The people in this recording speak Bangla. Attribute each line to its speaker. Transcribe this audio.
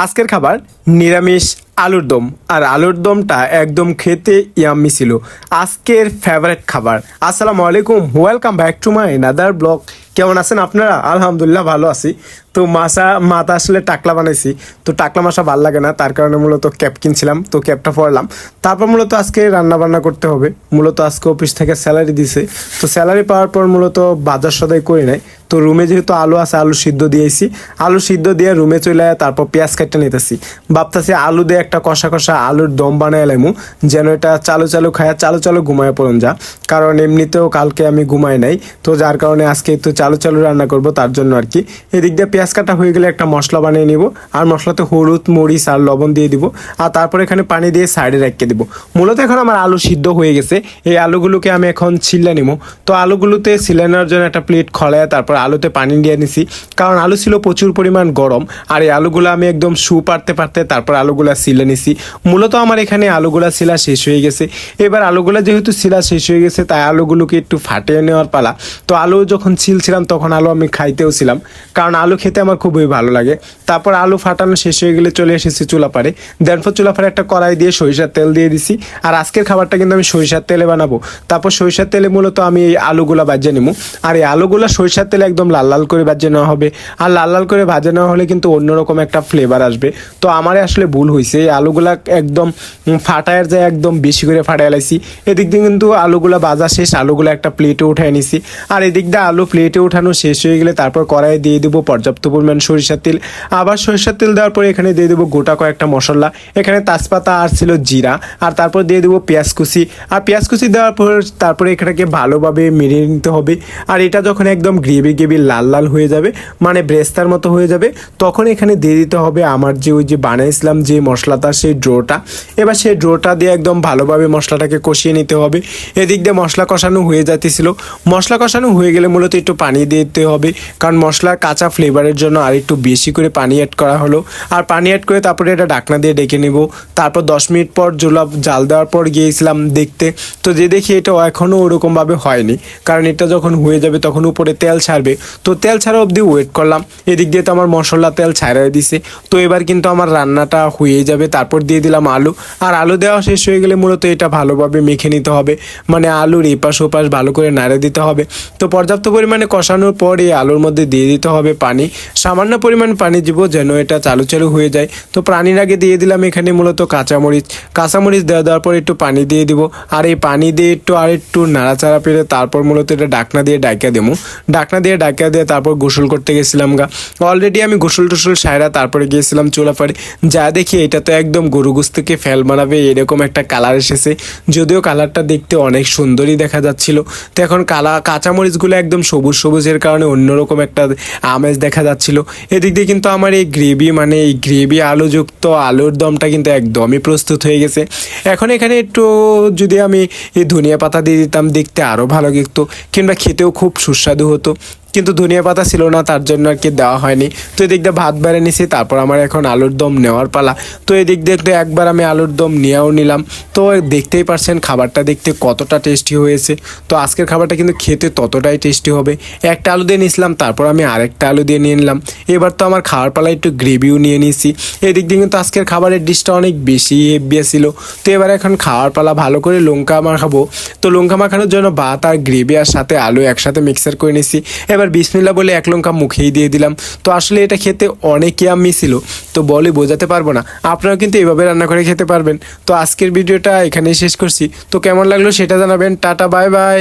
Speaker 1: আজকের খাবার নিরামিষ আলুর দম। আর আলুর দমটা একদম খেতে ইয়াম্মি ছিল। আজকের ফেভারিট খাবার। আসসালামু আলাইকুম, welcome back to my another blog. কেমন আছেন আপনারা? আলহামদুলিল্লাহ ভালো আছি। তো মাথা আসলে টাকলা বানাইছি, তো টাকলা মাসা ভাল লাগে না, তার কারণে মূলত ক্যাপ কিনছিলাম, তো ক্যাপটা পরলাম। তারপর মূলত আজকে রান্না বান্না করতে হবে। মূলত আজকে অফিস থেকে স্যালারি দিছে, তো স্যালারি পাওয়ার পর মূলত বাজার সদাই করি নাই। তো রুমে যেহেতু আলু আছে, আলু সিদ্ধ দিয়েছি, আলু সিদ্ধ দিয়ে রুমে চলে তারপর পেঁয়াজ কাটতে নিতেছি। ভাবতেছি আলু দিয়ে একটা কষা কষা আলুর দম বানাই লাইমু, যেন এটা চালু চালু খায় চালু চালু ঘুমায় পড়ন যা। কারণ এমনিতেও কালকে আমি ঘুমাই নাই, তো যার কারণে আজকে একটু চালু চালু রান্না করব, তার জন্য আর কি। এদিক দিয়ে পেঁয়াজ কাটা হয়ে গেলে একটা মশলা বানিয়ে নিব, আর মশলাতে হলুদ মরিচ আর লবণ দিয়ে দিব, আর তারপর এখানে পানি দিয়ে সাইডে রেখে দিব। মূলত এখন আমার আলু সিদ্ধ হয়ে গেছে, এই আলুগুলোকে আমি এখন ছিলে নিব। তো আলুগুলোতে ছিলে নেওয়ার জন্য একটা প্লেট খড়ায় তারপর আলুতে পানি দিয়ে নিছি, কারণ আলু ছিল প্রচুর পরিমাণ গরম। আর এই আলুগুলো আমি একদম পারতে তারপর আলুগুলা ছিলে নিছি। মূলত আমার এখানে আলুগুলা ছিলা শেষ হয়ে গেছে। এবার আলুগুলা যেহেতু ছিলা শেষ হয়ে গেছে, তাই আলুগুলোকে একটু ফাটিয়ে নেওয়ার পালা। তো আলু যখন ছিলছিলাম তখন আলু আমি খাইতেও ছিলাম, কারণ আলু খেতে আমার খুবই ভালো লাগে। তারপর আলু ফাটানো শেষ হয়ে গেলে চলে এসেছি চুলাপাড়ে। দেনপর চুলাপাড়ে একটা কড়াই দিয়ে সরিষার তেল দিয়ে দিছি। আর আজকের খাবারটা কিন্তু আমি সরিষার তেলে বানাবো। তারপর সরিষার তেলে মূলত আমি এই আলুগুলা ভাজে নিব। আর এই আলুগুলা সরিষার তেলে একদম লাল লাল করে ভাজে নেওয়া হবে। আর লাল লাল করে ভাজে নেওয়া হলে কিন্তু অন্যরকম একটা ফ্লেভার আসবে। তো আমার আসলে ভুল হয়েছে, এই আলুগুলা একদম ফাটায়ের যায় একদম বেশি করে ফাটাই লাইছি। এদিক দিয়ে কিন্তু আলুগুলা ভাজা শেষ, আলুগুলো একটা প্লেটে উঠাই নিছি। আর এদিক দিয়ে আলু প্লেটে উঠানো শেষ হয়ে গেলে তারপর কড়াইয়ে দিয়ে দেবো পর্যাপ্ত পরিমাণ সরিষার তেল। আবার সরিষার তেল দেওয়ার পরে এখানে দিয়ে দেবো গোটা কয়েকটা মশলা, এখানে তেজপাতা আর ছিল জিরা। আর তারপর দিয়ে দেবো পেঁয়াজ কুচি। আর পেঁয়াজ কুচি দেওয়ার পর তারপরে এখানটাকে ভালোভাবে মেরিয়ে নিতে হবে। আর এটা যখন একদম গ্রেভি গ্রেভি লাল লাল হয়ে যাবে, মানে ব্রেস্তার মতো হয়ে যাবে, তখন এখানে দিয়ে দিতে হবে আমার যে ওই যে বানাইছিলাম যে মশলাটা, সেই ড্রোটা। এবার সেই ড্রোটা দিয়ে একদম ভালোভাবে মশলাটাকে কষিয়ে নিতে হবে। এদিক দিয়ে মশলা কষানো হয়ে যাইতেছিল। মশলা কষানো হয়ে গেলে মূলত একটু পানি দিতে হবে, কারণ মশলার কাঁচা ফ্লেভারের জন্য আর একটু বেশি করে পানি অ্যাড করা হলো। আর পানি অ্যাড করে তারপরে এটা ঢাকনা দিয়ে ডেকে নেব। তারপর 10 মিনিট পর জাল দেওয়ার পর গিয়েছিলাম দেখতে, তো যে দেখি এটা এখনও ওরকমভাবে হয়নি, কারণ এটা যখন হয়ে যাবে তখন উপরে তেল ছাড়বে। তো তেল ছাড়া অবধি ওয়েট করলাম। এদিক দিয়ে তো আমার মশলা তেল ছাড়াই দিছে। তো এবার কিন্তু আমার রান্নাটা হয়ে যাবে। তারপর দিয়ে দিলাম আলু। আর আলু দেওয়া শেষ হয়ে গেলে মূলত এটা ভালোভাবে মেখে নিতে হবে, মানে আলুর এপাশ ওপাশ ভালো করে নাড়ে দিতে হবে। তো পর্যাপ্ত পরিমাণে কষানোর পর এই আলুর মধ্যে দিয়ে দিতে হবে পানি, সামান্য পরিমাণ পানি দিব যেন এটা চালু চালু হয়ে যায়। তো পানির আগে দিয়ে দিলাম এখানে মূলত কাঁচামরিচ দেওয়ার পর একটু পানি দিয়ে দিব। আর এই পানি দিয়ে একটু নাড়াচাড়া পেরে তারপর মূলত এটা ঢাকনা দিয়ে ঢাকনা দিয়ে তারপর গোসল করতে গেছিলাম গা। অলরেডি আমি গোসল টোসল সাইরা তারপরে গিয়েছিলাম চুলাপাড়ে। যা দেখি এটা তো একদম গরু গোশত থেকে ফেল বানাবে এরকম একটা কালার এসেছে, যদিও কালারটা দেখতে অনেক সুন্দরই দেখা যাচ্ছিল। তো এখন কাঁচামরিচগুলো একদম সবুজ সবুজের কারণে অন্যরকম একটা আমেজ দেখা যাচ্ছিল। এদিক দিয়ে কিন্তু আমার এই গ্রেভি আলুযুক্ত আলুর দমটা কিন্তু একদমই প্রস্তুত হয়ে গেছে। এখন এখানে একটু যদি আমি এই ধনিয়া পাতা দিয়ে দিতাম, দেখতে আরও ভালো লাগতো, কিংবা খেতেও খুব সুস্বাদু হতো, কিন্তু ধনিয়া পাতা ছিল না, তার জন্য আর কি দেওয়া হয়নি। তো এদিক দিয়ে ভাত বেড়ে নিছি, তারপর আমার এখন আলুর দম নেওয়ার পালা। তো এদিক দিয়ে একবার আমি আলুর দম নিয়েও নিলাম। তো দেখতেই পারছেন খাবারটা দেখতে কতটা টেস্টি হয়েছে। তো আজকের খাবারটা কিন্তু খেতে ততটাই টেস্টি হবে। একটা আলু দিয়ে নিয়েছিলাম, তারপর আমি আরেকটা আলু দিয়ে নিয়ে নিলাম। এবার তো আমার খাওয়ার পালা একটু গ্রেভিও নিয়ে নিয়েছি। এদিক দিয়ে কিন্তু আজকের খাবারের ডিশটা অনেক বেশি হেভি ছিল। তো এবার এখন খাওয়ার পালা, ভালো করে লঙ্কা মাখাবো। তো লঙ্কা মাখানোর জন্য ভাত আর গ্রেভি আর সাথে আলু একসাথে মিক্সার করে নিয়েছি। এবার বিসমিল্লাহ বলে এক লঙ্কা মুখেই দিয়ে দিলাম। তো আসলে এটা খেতে অনেক ইয়াম্মি ছিল, তো বলে বোঝাতে পারবো না। আপনারাও কিন্তু এভাবে রান্না করে খেতে পারবেন। তো আজকের ভিডিওটা এখানেই শেষ করছি। তো কেমন লাগলো সেটা জানাবেন। Tata, bye bye.